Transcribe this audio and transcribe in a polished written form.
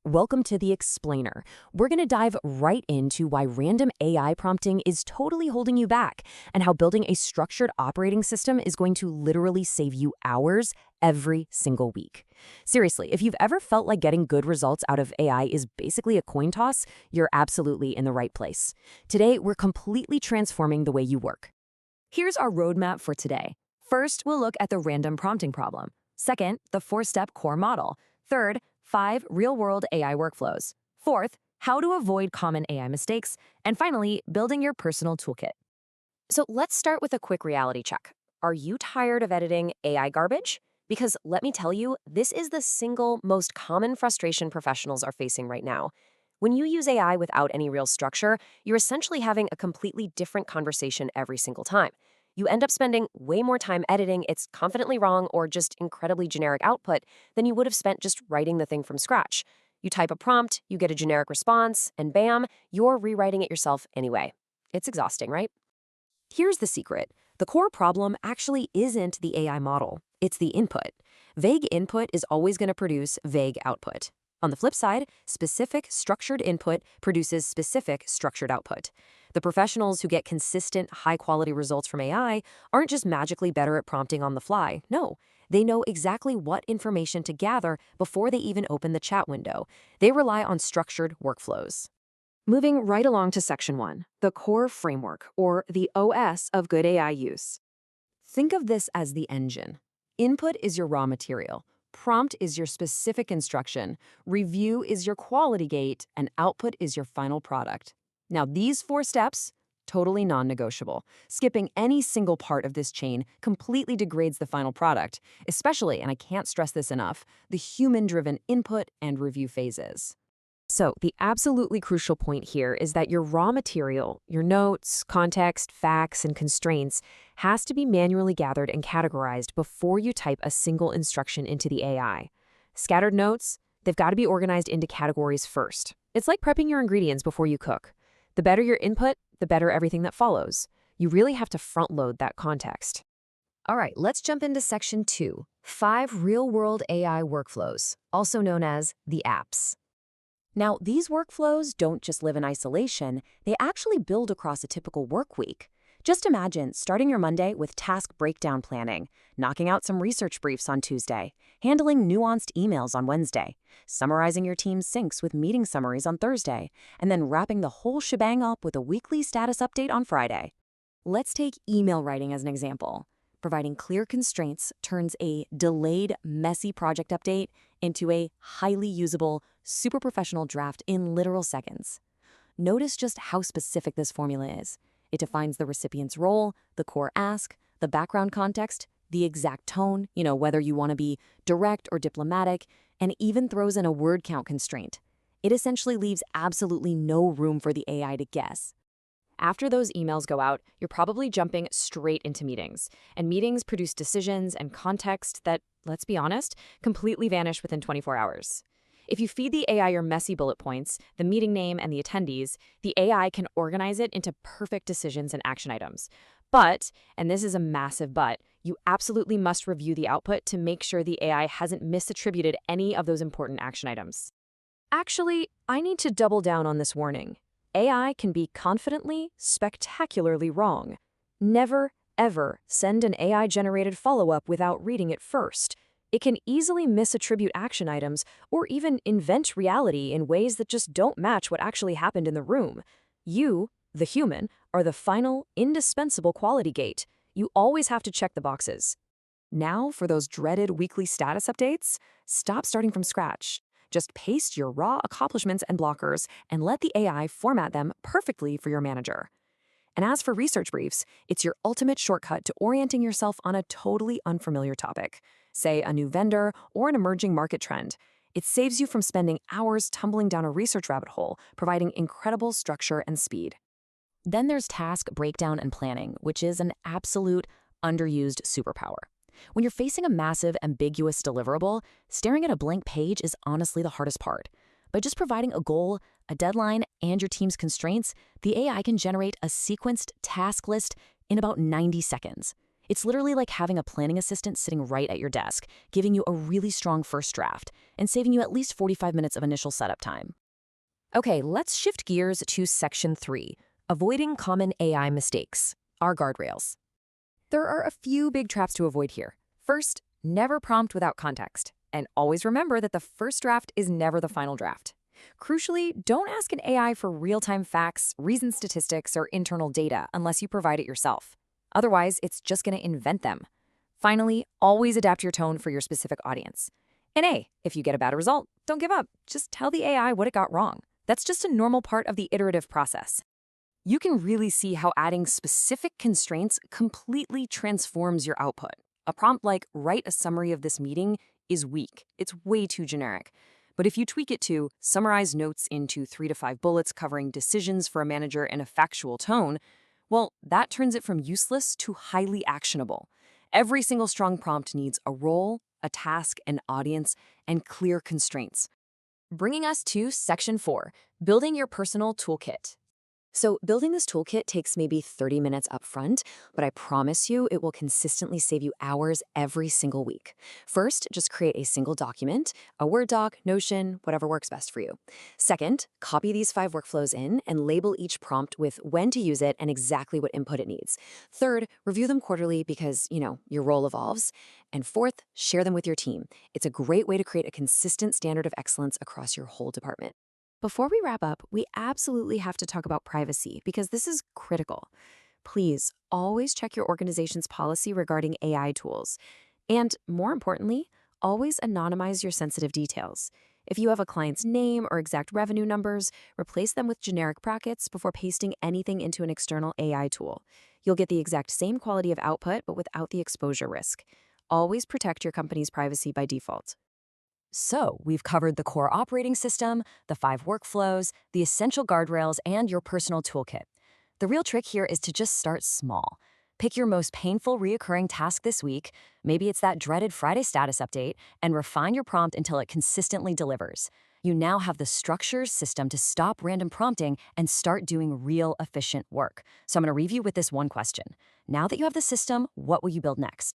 Welcome to the Explainer. We're going to dive right into why random AI prompting is totally holding you back and how building a structured operating system is going to literally save you hours every single week. Seriously, if you've ever felt like getting good results out of AI is basically a coin toss, you're absolutely in the right place. Today, we're completely transforming the way you work. Here's our roadmap for today. First, we'll look at the random prompting problem. Second, the 4-step core model. Third, 5 real-world AI workflows. Fourth, how to avoid common AI mistakes. And finally, building your personal toolkit. So let's start with a quick reality check. Are you tired of editing AI garbage? Because let me tell you, this is the single most common frustration professionals are facing right now. When you use AI without any real structure, you're essentially having a completely different conversation every single time. You end up spending way more time editing its confidently wrong or just incredibly generic output than you would have spent just writing the thing from scratch. You type a prompt, you get a generic response, and bam, you're rewriting it yourself anyway. It's exhausting, right? Here's the secret. The core problem actually isn't the AI model. It's the input. Vague input is always going to produce vague output. On the flip side, specific structured input produces specific structured output. The professionals who get consistent, high-quality results from AI aren't just magically better at prompting on the fly. No, they know exactly what information to gather before they even open the chat window. They rely on structured workflows. Moving right along to Section 1, the core framework, or the OS of good AI use. Think of this as the engine. Input is your raw material. Prompt is your specific instruction, review is your quality gate, and output is your final product. Now, these 4 steps, totally non-negotiable. Skipping any single part of this chain completely degrades the final product, especially, and I can't stress this enough, the human-driven input and review phases. So, the absolutely crucial point here is that your raw material, your notes, context, facts, and constraints, has to be manually gathered and categorized before you type a single instruction into the AI. Scattered notes, they've got to be organized into categories first. It's like prepping your ingredients before you cook. The better your input, the better everything that follows. You really have to front-load that context. All right, let's jump into Section 2, 5 real-world AI workflows, also known as the apps. Now, these workflows don't just live in isolation, they actually build across a typical work week. Just imagine starting your Monday with task breakdown planning, knocking out some research briefs on Tuesday, handling nuanced emails on Wednesday, summarizing your team's syncs with meeting summaries on Thursday, and then wrapping the whole shebang up with a weekly status update on Friday. Let's take email writing as an example. Providing clear constraints turns a delayed, messy project update into a highly usable, super professional draft in literal seconds. Notice just how specific this formula is. It defines the recipient's role, the core ask, the background context, the exact tone, whether you want to be direct or diplomatic, and even throws in a word count constraint. It essentially leaves absolutely no room for the AI to guess. After those emails go out, you're probably jumping straight into meetings. And meetings produce decisions and context that, let's be honest, completely vanish within 24 hours. If you feed the AI your messy bullet points, the meeting name, and the attendees, the AI can organize it into perfect decisions and action items. But, and this is a massive but, you absolutely must review the output to make sure the AI hasn't misattributed any of those important action items. Actually, I need to double down on this warning. AI can be confidently, spectacularly wrong. Never, ever send an AI-generated follow-up without reading it first. It can easily misattribute action items or even invent reality in ways that just don't match what actually happened in the room. You, the human, are the final, indispensable quality gate. You always have to check the boxes. Now, for those dreaded weekly status updates, stop starting from scratch. Just paste your raw accomplishments and blockers and let the AI format them perfectly for your manager. And as for research briefs, it's your ultimate shortcut to orienting yourself on a totally unfamiliar topic, say a new vendor or an emerging market trend. It saves you from spending hours tumbling down a research rabbit hole, providing incredible structure and speed. Then there's task breakdown and planning, which is an absolute underused superpower. When you're facing a massive, ambiguous deliverable, staring at a blank page is honestly the hardest part. By just providing a goal, a deadline, and your team's constraints, the AI can generate a sequenced task list in about 90 seconds. It's literally like having a planning assistant sitting right at your desk, giving you a really strong first draft and saving you at least 45 minutes of initial setup time. Okay, let's shift gears to Section 3, avoiding common AI mistakes, our guardrails. There are a few big traps to avoid here. First, never prompt without context. And always remember that the first draft is never the final draft. Crucially, don't ask an AI for real-time facts, reasoned statistics, or internal data unless you provide it yourself. Otherwise, it's just going to invent them. Finally, always adapt your tone for your specific audience. And hey, if you get a bad result, don't give up. Just tell the AI what it got wrong. That's just a normal part of the iterative process. You can really see how adding specific constraints completely transforms your output. A prompt like, write a summary of this meeting, is weak. It's way too generic. But if you tweak it to, summarize notes into 3 to 5 bullets covering decisions for a manager in a factual tone, well, that turns it from useless to highly actionable. Every single strong prompt needs a role, a task, an audience, and clear constraints. Bringing us to Section 4, building your personal toolkit. So building this toolkit takes maybe 30 minutes up front, but I promise you it will consistently save you hours every single week. First, just create a single document, a Word doc, Notion, whatever works best for you. Second, copy these 5 workflows in and label each prompt with when to use it and exactly what input it needs. Third, review them quarterly because, your role evolves. And fourth, share them with your team. It's a great way to create a consistent standard of excellence across your whole department. Before we wrap up, we absolutely have to talk about privacy because this is critical. Please always check your organization's policy regarding AI tools. And more importantly, always anonymize your sensitive details. If you have a client's name or exact revenue numbers, replace them with generic brackets before pasting anything into an external AI tool. You'll get the exact same quality of output, but without the exposure risk. Always protect your company's privacy by default. So, we've covered the core operating system, the 5 workflows, the essential guardrails, and your personal toolkit. The real trick here is to just start small. Pick your most painful reoccurring task this week, maybe it's that dreaded Friday status update, and refine your prompt until it consistently delivers. You now have the structures system to stop random prompting and start doing real efficient work. So I'm going to leave you with this one question. Now that you have the system, what will you build next?